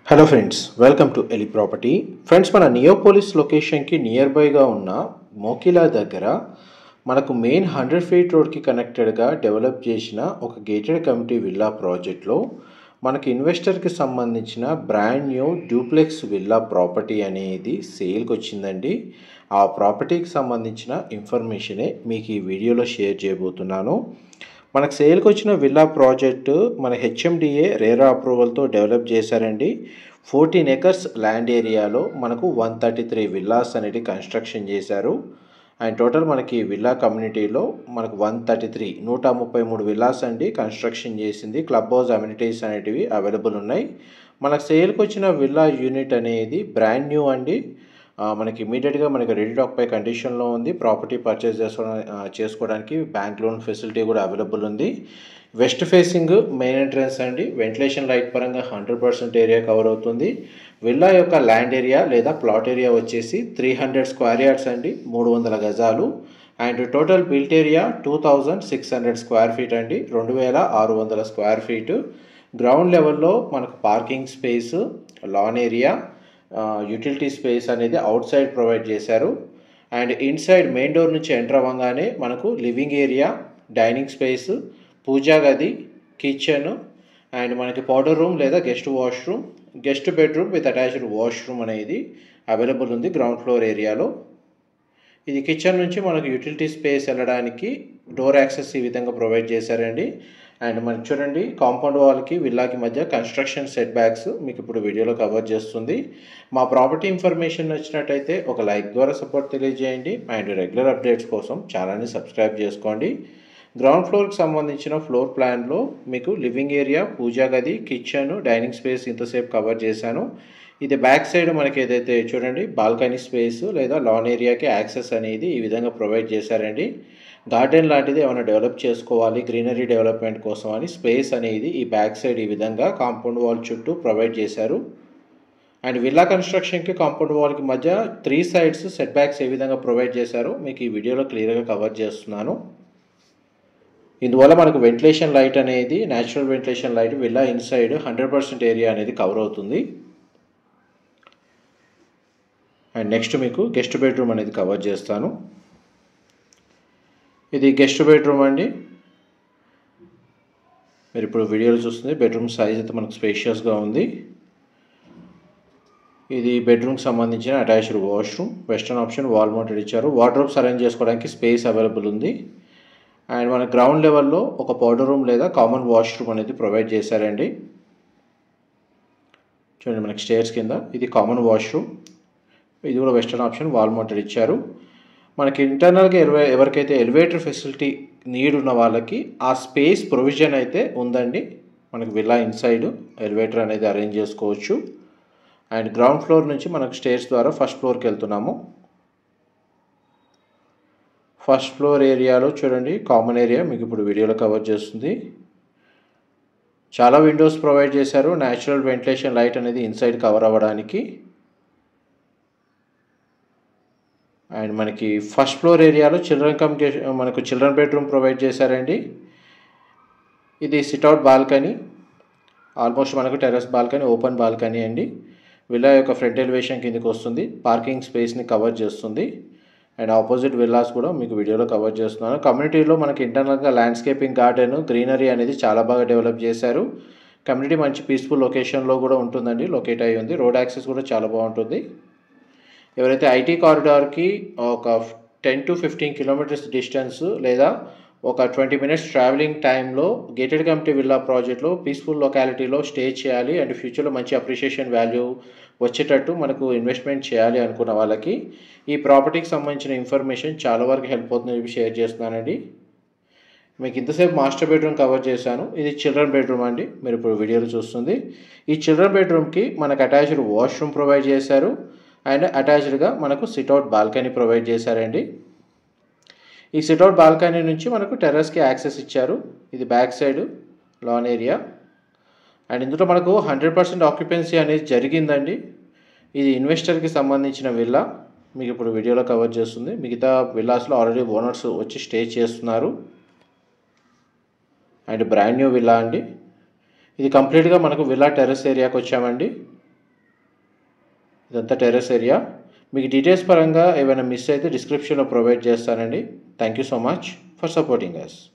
Hello friends, welcome to ఎలి property. Friends, మన నియోపోలిస్ లొకేషన్కి నియర్ బైగా ఉన్న మోకిలా దగ్గర మనకు మెయిన్ 100 ఫీట్ రోడ్కి కనెక్టెడ్గా డెవలప్ చేసిన ఒక గేటెడ్ కమ్యూనిటీ విల్లా ప్రాజెక్ట్లో మనకి ఇన్వెస్టర్కి సంబంధించిన brand new duplex villa property అనేది సేల్కి వచ్చిందండి. ఆ ప్రాపర్టీకి సంబంధించిన ఇన్ఫర్మేషనే మీకు ఈ వీడియోలో షేర్ చేయబోతున్నాను. మనకు సేల్కి వచ్చిన విల్లా ప్రాజెక్టు మన హెచ్ఎండిఏ రేరా అప్రూవల్తో డెవలప్ చేశారండి. 14 ఎకర్స్ ల్యాండ్ ఏరియాలో మనకు 133 విల్లాస్ అనేది కన్స్ట్రక్షన్ చేశారు. అండ్ టోటల్ మనకి విల్లా కమ్యూనిటీలో మనకు 133 విల్లాస్ అండి కన్స్ట్రక్షన్ చేసింది. క్లబ్ హౌస్ అమ్యూనిటీస్ అనేటివి అవైలబుల్ ఉన్నాయి. మనకు సేల్కి వచ్చిన విల్లా యూనిట్ అనేది బ్రాండ్ న్యూ అండి. మనకి ఇమీడియట్గా మనకి రెడీ టు ఆక్యుపై కండిషన్లో ఉంది. ప్రాపర్టీ పర్చేస్ చేసుకోవడానికి బ్యాంక్ లోన్ ఫెసిలిటీ కూడా అవైలబుల్ ఉంది. వెస్ట్ ఫేసింగ్ మెయిన్ ఎంట్రన్స్ అండి. వెంటిలేషన్ లైట్ పరంగా 100% ఏరియా కవర్ అవుతుంది. విల్లా యొక్క ల్యాండ్ ఏరియా లేదా ప్లాట్ ఏరియా వచ్చేసి 300 స్క్వేర్ యార్డ్స్ అండి, 300 గజాలు. And total built area 2600 square feet అండి, 2600 స్క్వేర్ ఫీట్. గ్రౌండ్ లెవెల్లో మనకు parking space, lawn area, utility space అనేది అవుట్ సైడ్ ప్రొవైడ్ చేశారు. అండ్ ఇన్సైడ్ మెయిన్ డోర్ నుంచి ఎంటర్ అవ్వగానే మనకు living area, dining space, puja గది, కిచెన్ అండ్ మనకి పౌడర్ రూమ్ లేదా guest washroom, guest bedroom with attached washroom అనేది అవైలబుల్ ఉంది గ్రౌండ్ ఫ్లోర్ ఏరియాలో. ఇది కిచెన్ నుంచి మనకు యూటిలిటీ స్పేస్ వెళ్ళడానికి డోర్ యాక్సెస్ ఈ విధంగా ప్రొవైడ్ చేశారండి. అండ్ మనకి చూడండి, కాంపౌండ్ వాల్కి విల్లాకి మధ్య కన్స్ట్రక్షన్ సెట్ బ్యాక్స్ మీకు ఇప్పుడు వీడియోలో కవర్ చేస్తుంది. మా ప్రాపర్టీ ఇన్ఫర్మేషన్ నచ్చినట్టయితే ఒక లైక్ ద్వారా సపోర్ట్ తెలియజేయండి. అండ్ రెగ్యులర్ అప్డేట్స్ కోసం ఛానల్ని సబ్స్క్రైబ్ చేసుకోండి. గ్రౌండ్ ఫ్లోర్కి సంబంధించిన ఫ్లోర్ ప్లాన్లో మీకు లివింగ్ ఏరియా, పూజా గది, కిచెన్, డైనింగ్ స్పేస్ ఇంతసేపు కవర్ చేశాను. ఇది బ్యాక్ సైడ్ మనకి ఏదైతే చూడండి బాల్కనీ స్పేస్ లేదా లాన్ ఏరియాకి యాక్సెస్ అనేది ఈ విధంగా ప్రొవైడ్ చేశారండి. గార్డెన్ లాంటిది ఏమైనా డెవలప్ చేసుకోవాలి గ్రీనరీ డెవలప్మెంట్ కోసం అని స్పేస్ అనేది ఈ బ్యాక్ సైడ్ ఈ విధంగా కాంపౌండ్ వాల్ చుట్టూ ప్రొవైడ్ చేశారు. అండ్ విల్లా కన్స్ట్రక్షన్కి కాంపౌండ్ వాల్కి మధ్య 3 సైడ్స్ సెట్ బ్యాక్స్ ఏ విధంగా ప్రొవైడ్ చేశారో మీకు ఈ వీడియోలో క్లియర్గా కవర్ చేస్తున్నాను. ఇందువల్ల మనకు వెంటిలేషన్ లైట్ అనేది natural ventilation light villa inside 100% area అనేది కవర్ అవుతుంది. అండ్ నెక్స్ట్ మీకు గెస్ట్ బెడ్రూమ్ అనేది కవర్ చేస్తాను. ఇది గెస్ట్ బెడ్రూమ్ అండి. మీరు ఇప్పుడు వీడియోలో చూస్తుంది బెడ్రూమ్ సైజ్ అయితే మనకు స్పేషియస్గా ఉంది. ఇది బెడ్రూమ్కి సంబంధించిన attached washroom, western option wall mounted ఇచ్చారు. వార్డ్రోబ్స్ అరేంజ్ చేసుకోవడానికి స్పేస్ అవైలబుల్ ఉంది. అండ్ మన గ్రౌండ్ లెవెల్లో ఒక పౌడర్ రూమ్ లేదా కామన్ వాష్రూమ్ అనేది ప్రొవైడ్ చేశారండి. చూడండి మనకి స్టేర్స్ కింద ఇది కామన్ వాష్రూమ్. ఇది కూడా వెస్టర్న్ ఆప్షన్ వాల్ మౌంటెడ్ ఇచ్చారు. మనకి ఇంటర్నల్గా ఎవరికైతే ఎలివేటర్ ఫెసిలిటీ నీడ్ ఉన్న వాళ్ళకి ఆ స్పేస్ ప్రొవిజన్ అయితే ఉందండి. మనకి విల్లా ఇన్సైడ్ ఎలివేటర్ అనేది అరేంజ్ చేసుకోవచ్చు. అండ్ గ్రౌండ్ ఫ్లోర్ నుంచి మనకు స్టేర్స్ ద్వారా ఫస్ట్ ఫ్లోర్కి వెళ్తున్నాము. ఫస్ట్ ఫ్లోర్ ఏరియాలో చూడండి కామన్ ఏరియా మీకు ఇప్పుడు వీడియోలో కవర్ చేస్తుంది. చాలా విండోస్ ప్రొవైడ్ చేశారు న్యాచురల్ వెంటిలేషన్ లైట్ అనేది ఇన్సైడ్ కవర్ అవ్వడానికి. అండ్ మనకి ఫస్ట్ ఫ్లోర్ ఏరియాలో మనకు చిల్డ్రన్ బెడ్రూమ్ ప్రొవైడ్ చేశారండి. ఇది సిట్అవుట్ బాల్కనీ, ఆల్మోస్ట్ మనకు టెర్రస్ బాల్కనీ, ఓపెన్ బాల్కనీ అండి. విల్లా యొక్క ఫ్రంట్ ఎలివేషన్ కిందకి వస్తుంది, పార్కింగ్ స్పేస్ని కవర్ చేస్తుంది. అండ్ ఆపోజిట్ విల్లాస్ కూడా మీకు వీడియోలో కవర్ చేస్తున్నాను. కమ్యూనిటీలో మనకి ఇంటర్నల్గా ల్యాండ్స్కేపింగ్ గార్డెన్, గ్రీనరీ అనేది చాలా బాగా డెవలప్ చేశారు. కమ్యూనిటీ మంచి పీస్ఫుల్ లొకేషన్లో కూడా ఉంటుందండి, లొకేట్ అయ్యి ఉంది. రోడ్ యాక్సెస్ కూడా చాలా బాగుంటుంది. ఎవరైతే ఐటీ కారిడార్కి ఒక 10 to 15 కిలోమీటర్స్ డిస్టెన్స్ లేదా ఒక 20 minutes ట్రావెలింగ్ టైంలో గేటెడ్ కమ్యూనిటీ విల్లా ప్రాజెక్ట్లో పీస్ఫుల్ లొకాలిటీలో స్టే చేయాలి అండ్ ఫ్యూచర్లో మంచి అప్రిషియేషన్ వాల్యూ వచ్చేటట్టు మనకు ఇన్వెస్ట్మెంట్ చేయాలి అనుకున్న వాళ్ళకి ఈ ప్రాపర్టీకి సంబంధించిన ఇన్ఫర్మేషన్ చాలా వరకు హెల్ప్ అవుతుంది షేర్ చేస్తున్నానండి. మీకు ఇంతసేపు మాస్టర్ బెడ్రూమ్ కవర్ చేశాను. ఇది చిల్డ్రన్ బెడ్రూమ్ అండి, మీరు ఇప్పుడు వీడియోలో చూస్తుంది. ఈ చిల్డ్రన్ బెడ్రూమ్కి మనకు అటాచ్డ్ వాష్రూమ్ ప్రొవైడ్ చేశారు. అండ్ అటాచ్డ్గా మనకు సిట్అవుట్ బాల్కనీ ప్రొవైడ్ చేశారండి. ఈ సిట్అవుట్ బాల్కనీ నుంచి మనకు టెర్రస్కి యాక్సెస్ ఇచ్చారు. ఇది back side lawn area. And ఇందులో మనకు 100% ఆక్యుపెన్సీ అనేది జరిగిందండి. ఇది ఇన్వెస్టర్కి సంబంధించిన విల్లా మీకు ఇప్పుడు వీడియోలో కవర్ చేస్తుంది. మిగతా విల్లాస్లో ఆల్రెడీ ఓనర్స్ వచ్చి స్టే చేస్తున్నారు. అండ్ బ్రాండ్ న్యూ విల్లా అండి. ఇది కంప్లీట్గా మనకు విల్లా టెర్రస్ ఏరియాకి వచ్చామండి. ఇదంతా టెర్రస్ ఏరియా. మీకు డీటెయిల్స్ పరంగా ఏమైనా మిస్ అయితే డిస్క్రిప్షన్లో ప్రొవైడ్ చేస్తానండి. Thank you so much for supporting us.